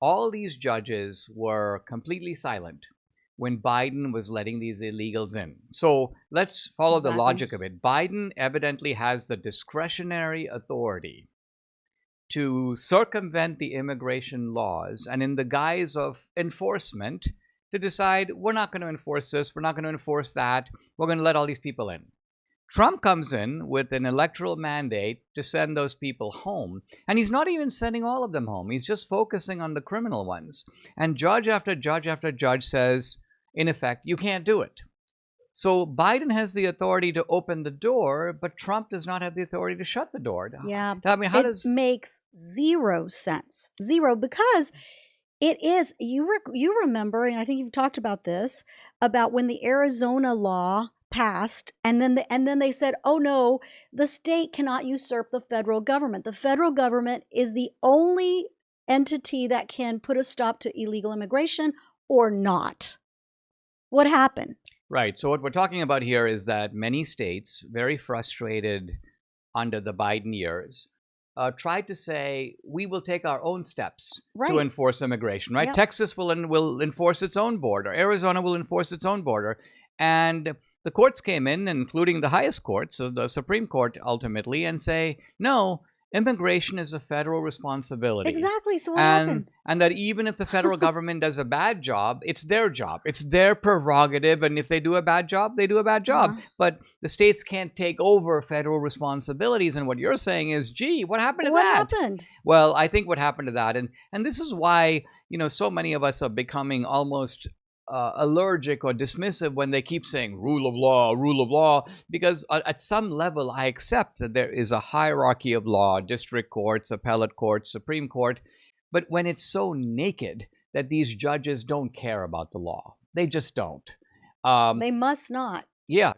all these judges were completely silent when Biden was letting these illegals in. So let's follow the logic of it. Biden evidently has the discretionary authority to circumvent the immigration laws and, in the guise of enforcement, to decide we're not going to enforce this, we're not going to enforce that, we're going to let all these people in. Trump comes in with an electoral mandate to send those people home, and he's not even sending all of them home. He's just focusing on the criminal ones. And judge after judge after judge says, in effect, you can't do it. So Biden has the authority to open the door, but Trump does not have the authority to shut the door. Yeah, I mean, it makes zero sense. Zero, because it is, you remember, and I think you've talked about this, about when the Arizona law passed, and then they said, oh no, the state cannot usurp the federal government. The federal government is the only entity that can put a stop to illegal immigration or not. What happened? Right. So what we're talking about here is that many states, very frustrated under the Biden years, tried to say, we will take our own steps to enforce immigration, right? Yep. Texas will enforce its own border. Arizona will enforce its own border. And the courts came in, including the highest courts, so the Supreme Court ultimately, and say, no, immigration is a federal responsibility. Exactly. So what happened? And that even if the federal government does a bad job, it's their job. It's their prerogative. And if they do a bad job, they do a bad job. But the states can't take over federal responsibilities. And what you're saying is, gee, what happened to that? What happened? Well, I think what happened to that, and this is why, so many of us are becoming almost allergic or dismissive when they keep saying rule of law, because at some level I accept that there is a hierarchy of law, district courts, appellate courts, Supreme Court, but when it's so naked that these judges don't care about the law, they just don't. They must not. Yeah.